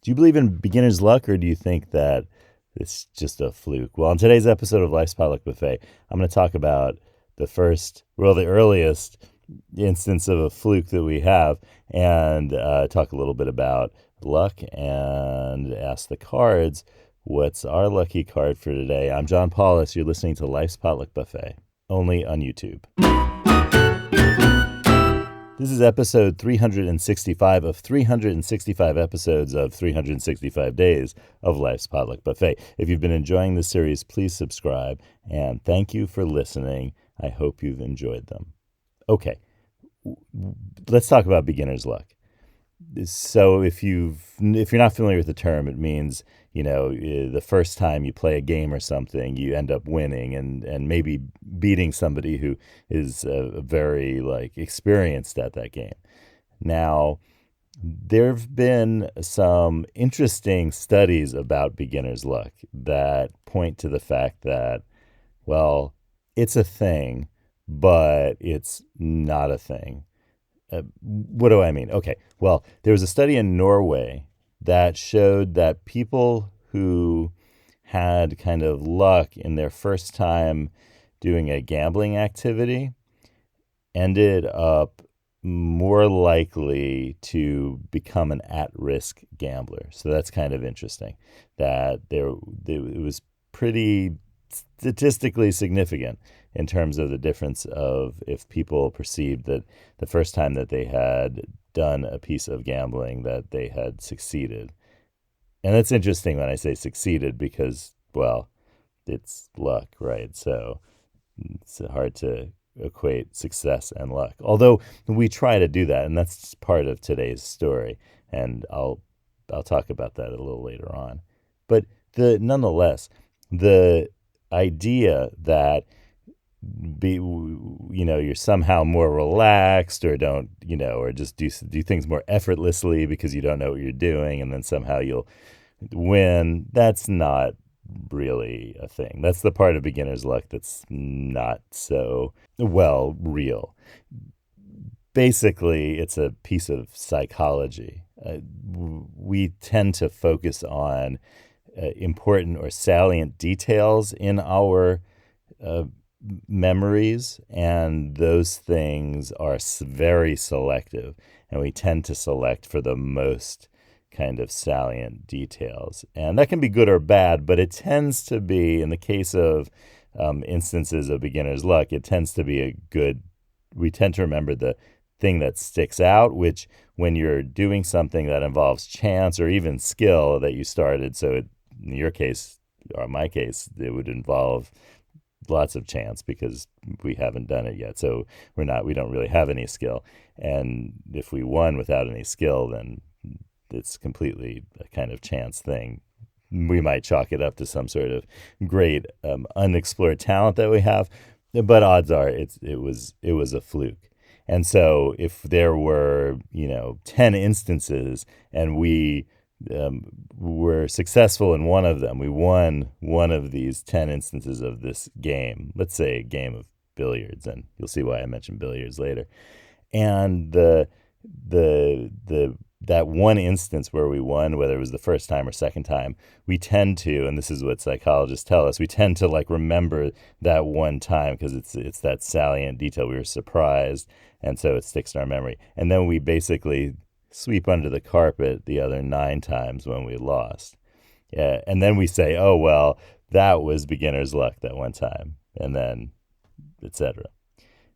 Do you believe in beginner's luck, or do you think that it's just a fluke? Well, on today's episode of Life's Potluck Buffet, I'm going to talk about the earliest instance of a fluke that we have, and talk a little bit about luck and ask the cards, what's our lucky card for today? I'm John Paulus. You're listening to Life's Potluck Buffet, only on YouTube. This is episode 365 of 365 episodes of 365 days of Life's Potluck Buffet. If you've been enjoying this series, please subscribe, and thank you for listening. I hope you've enjoyed them. Okay, let's talk about beginner's luck. So if you're not familiar with the term, it means, the first time you play a game or something, you end up winning and maybe beating somebody who is very experienced at that game. Now, there have been some interesting studies about beginner's luck that point to the fact that, well, it's a thing, but it's not a thing. What do I mean? Okay, well, there was a study in Norway that showed that people who had kind of luck in their first time doing a gambling activity ended up more likely to become an at-risk gambler. So that's kind of interesting, that it was pretty statistically significant in terms of the difference of if people perceived that the first time that they had done a piece of gambling that they had succeeded. And that's interesting when I say succeeded because, well, it's luck, right? So it's hard to equate success and luck. Although we try to do that, and that's part of today's story, and I'll talk about that a little later on. But nonetheless, the idea that you're somehow more relaxed or don't, or just do things more effortlessly because you don't know what you're doing and then somehow you'll win, that's not really a thing. That's the part of beginner's luck that's not so, real. Basically, it's a piece of psychology. We tend to focus on important or salient details in our memories, and those things are very selective, and we tend to select for the most kind of salient details. And that can be good or bad, but it tends to be, in the case of instances of beginner's luck, it tends to be we tend to remember the thing that sticks out, which when you're doing something that involves chance or even skill that you started, so in your case, or my case, it would involve lots of chance because we haven't done it yet. So we don't really have any skill. And if we won without any skill, then it's completely a kind of chance thing. We might chalk it up to some sort of great unexplored talent that we have, but odds are it was a fluke. And so if there were 10 instances and we were successful in one of them, we won one of these 10 instances of this game, let's say a game of billiards, and you'll see why I mentioned billiards later. And that one instance where we won, whether it was the first time or second time, we tend to, and this is what psychologists tell us, we tend to remember that one time because it's that salient detail. We were surprised, and so it sticks in our memory. And then we basically sweep under the carpet the other 9 times when we lost. Yeah, and then we say, oh, well, that was beginner's luck that one time, and then etc.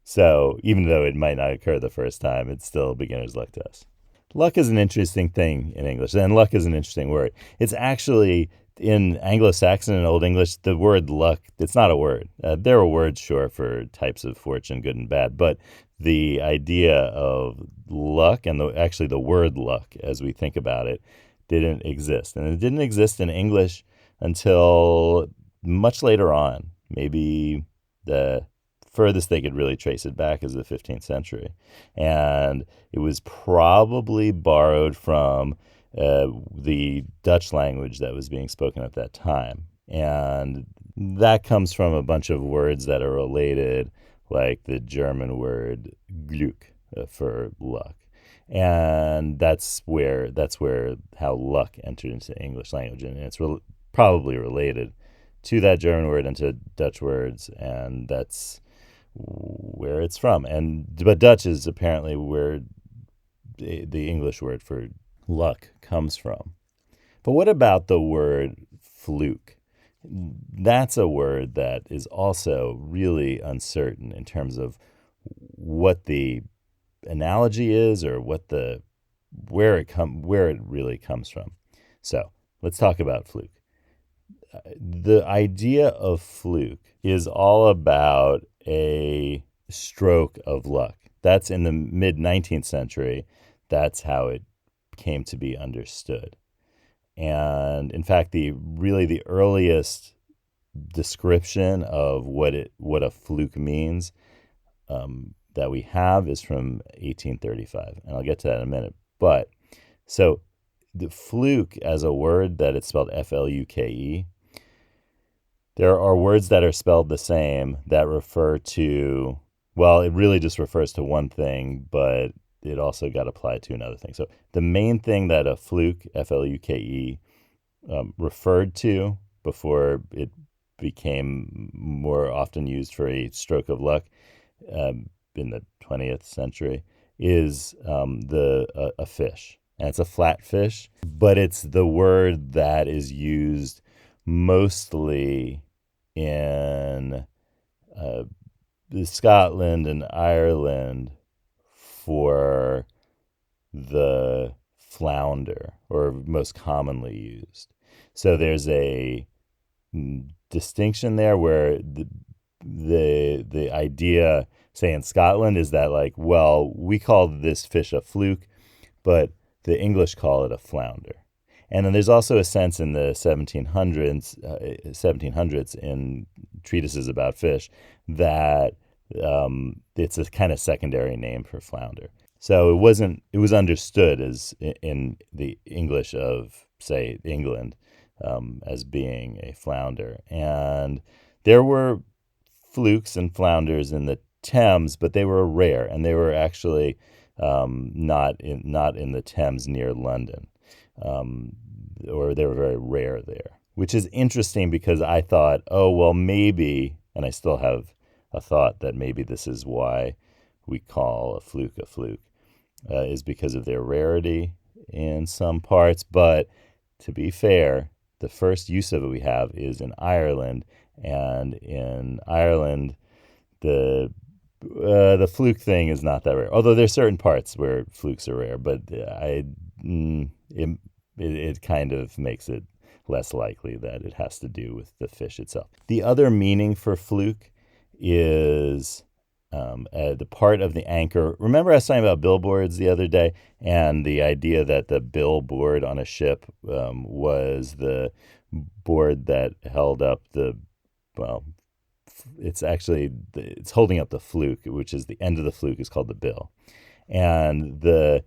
So even though it might not occur the first time, it's still beginner's luck to us. Luck is an interesting thing in English, and luck is an interesting word. It's actually, in Anglo-Saxon and Old English, the word luck, it's not a word. There are words, sure, for types of fortune, good and bad, but the idea of luck and actually the word luck, as we think about it, didn't exist. And it didn't exist in English until much later on. Maybe the furthest they could really trace it back is the 15th century. And it was probably borrowed from the Dutch language that was being spoken at that time. And that comes from a bunch of words that are related, like the German word Glück for luck. And that's where how luck entered into the English language, and it's probably related to that German word and to Dutch words, and that's where it's from. But Dutch is apparently where the English word for luck comes from. But what about the word fluke? That's a word that is also really uncertain in terms of what the analogy is, or where it really comes from. So let's talk about fluke. The idea of fluke is all about a stroke of luck. That's in the mid 19th century. That's how it came to be understood. And in fact, the earliest description of what a fluke means that we have is from 1835, and I'll get to that in a minute. But so the fluke as a word, that it's spelled F-L-U-K-E. There are words that are spelled the same that refer to, well, it really just refers to one thing, but it also got applied to another thing. So the main thing that a fluke, F-L-U-K-E, referred to before it became more often used for a stroke of luck in the 20th century is a fish. And it's a flat fish, but it's the word that is used mostly in Scotland and Ireland for the flounder, or most commonly used. So there's a distinction there where the idea, say in Scotland, is that like, well, we call this fish a fluke, but the English call it a flounder. And then there's also a sense in the 1700s in treatises about fish that it's a kind of secondary name for flounder. So it was understood as in the English of, say, England, as being a flounder. And there were flukes and flounders in the Thames, but they were rare, and they were actually not in the Thames near London, or they were very rare there, which is interesting because I thought, oh, well, maybe, and I still have a thought that maybe this is why we call a fluke, is because of their rarity in some parts. But to be fair, the first use of it we have is in Ireland, and in Ireland, the fluke thing is not that rare. Although there's certain parts where flukes are rare, but it kind of makes it less likely that it has to do with the fish itself. The other meaning for fluke is the part of the anchor. Remember I was talking about billboards the other day, and the idea that the billboard on a ship was the board that held up it's holding up the fluke, which is the end of the fluke is called the bill. And the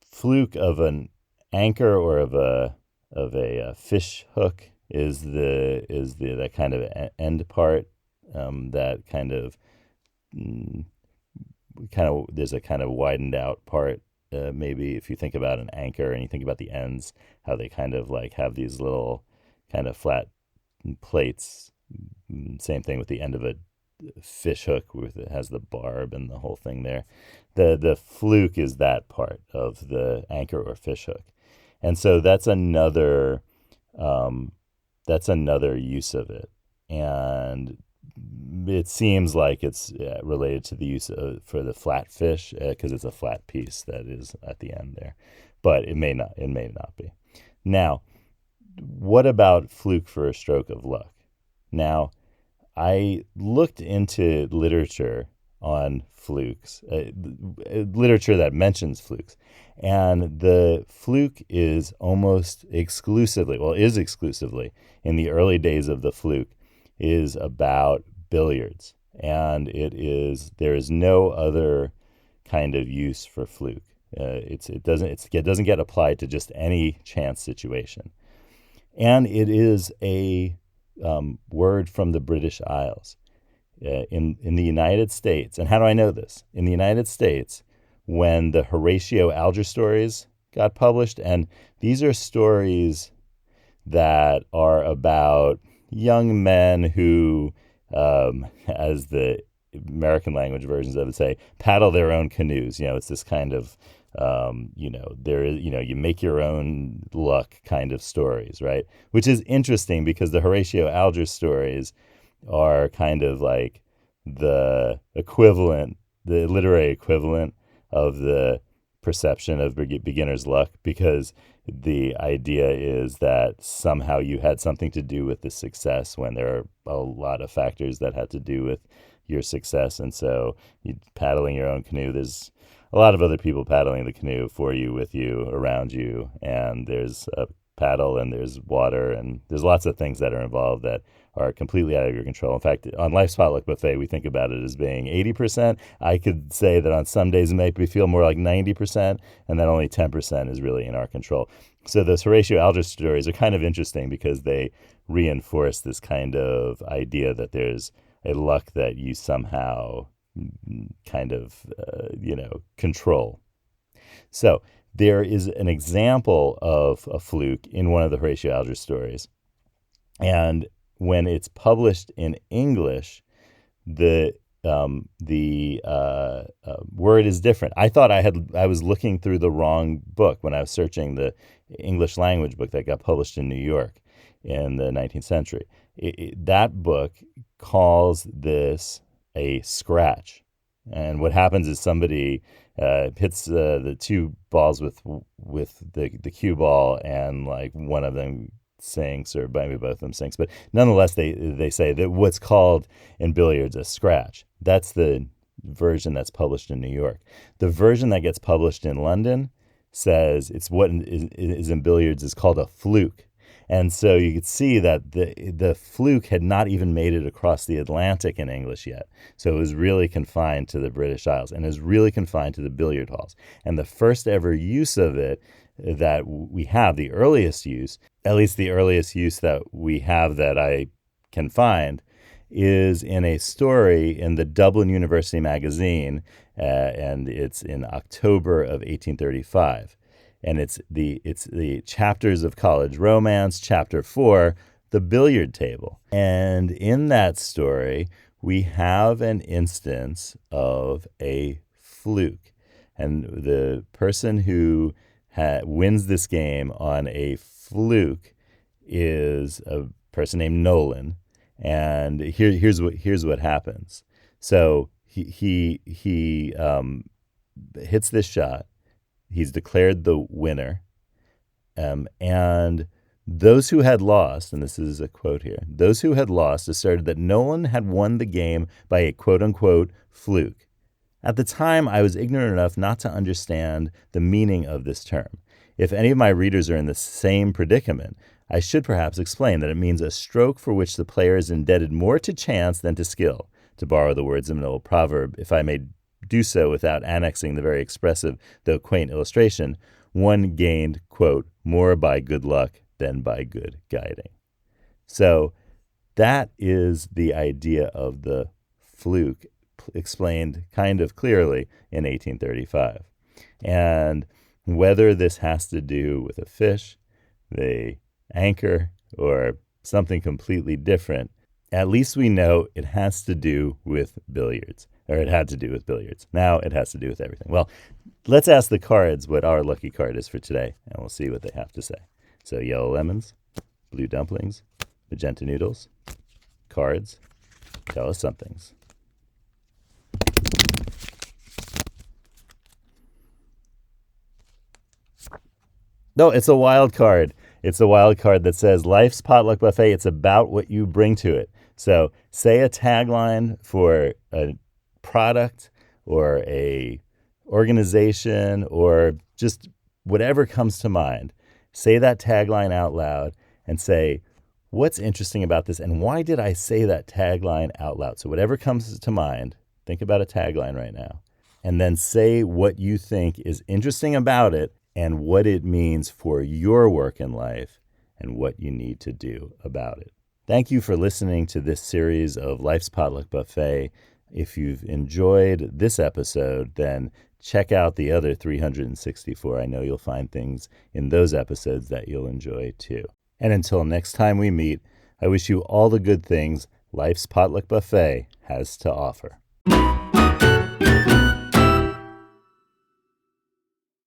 fluke of an anchor or of a fish hook is that kind of end part, that kind of there's a kind of widened out part. Maybe if you think about an anchor and you think about the ends, how they kind of like have these little kind of flat plates. Same thing with the end of a fish hook, it has the barb and the whole thing there. The fluke is that part of the anchor or fish hook, and so that's another use of it. And it seems like it's related to the use for the flat fish, because it's a flat piece that is at the end there, but it may not be. Now, what about fluke for a stroke of luck? Now, I looked into literature on flukes, literature that mentions flukes, and the fluke is exclusively in the early days of the fluke, is about billiards, and there is no other kind of use for fluke. It doesn't get applied to just any chance situation, and it is a word from the British Isles. in the United States, and how do I know this? In the United States, when the Horatio Alger stories got published, and these are stories that are about young men who, as the American language versions of it say, paddle their own canoes. It's this kind of, you make your own luck kind of stories, right? Which is interesting because the Horatio Alger stories are kind of like the literary equivalent of the perception of beginner's luck, because the idea is that somehow you had something to do with the success when there are a lot of factors that had to do with your success. And so you paddling your own canoe, there's a lot of other people paddling the canoe for you, with you, around you, and there's a paddle and there's water and there's lots of things that are involved that are completely out of your control. In fact, on Life's Potluck Buffet, we think about it as being 80%. I could say that on some days it make me feel more like 90%, and then only 10% is really in our control. So those Horatio Alger stories are kind of interesting because they reinforce this kind of idea that there's a luck that you somehow kind of, control. So there is an example of a fluke in one of the Horatio Alger stories. And when it's published in English, the word is different. I thought I was looking through the wrong book when I was searching the English language book that got published in New York in the 19th century. That book calls this a scratch. And what happens is somebody hits the two balls with the cue ball, and like one of them sinks, or maybe both of them sinks. But nonetheless, they say that what's called in billiards a scratch. That's the version that's published in New York. The version that gets published in London says it's what is in billiards is called a fluke. And so you could see that the fluke had not even made it across the Atlantic in English yet. So it was really confined to the British Isles, and it was really confined to the billiard halls. And the first ever use of it that we have, the earliest use, at least the earliest use that we have that I can find, is in a story in the Dublin University Magazine, and it's in October of 1835. And it's the Chapters of College Romance, Chapter 4, The Billiard Table. And in that story, we have an instance of a fluke. And the person who wins this game on a fluke is a person named Nolan. And here's what happens. So he hits this shot. He's declared the winner. And those who had lost, and this is a quote here, those who had lost asserted that Nolan had won the game by a quote-unquote fluke. At the time, I was ignorant enough not to understand the meaning of this term. If any of my readers are in the same predicament, I should perhaps explain that it means a stroke for which the player is indebted more to chance than to skill. To borrow the words of an old proverb, if I may do so without annexing the very expressive though quaint illustration, one gained, quote, more by good luck than by good guiding. So that is the idea of the fluke explained kind of clearly in 1835. And whether this has to do with a fish, the anchor, or something completely different, at least we know it has to do with billiards. Or it had to do with billiards. Now it has to do with everything. Well, let's ask the cards what our lucky card is for today, and we'll see what they have to say. So yellow lemons, blue dumplings, magenta noodles, cards, tell us somethings. No, it's a wild card. It's a wild card that says Life's Potluck Buffet. It's about what you bring to it. So say a tagline for a product or a organization or just whatever comes to mind. Say that tagline out loud and say, what's interesting about this and why did I say that tagline out loud? So whatever comes to mind, think about a tagline right now, and then say what you think is interesting about it and what it means for your work in life and what you need to do about it. Thank you for listening to this series of Life's Potluck Buffet. If you've enjoyed this episode, then check out the other 364. I know you'll find things in those episodes that you'll enjoy too. And until next time we meet, I wish you all the good things Life's Potluck Buffet has to offer.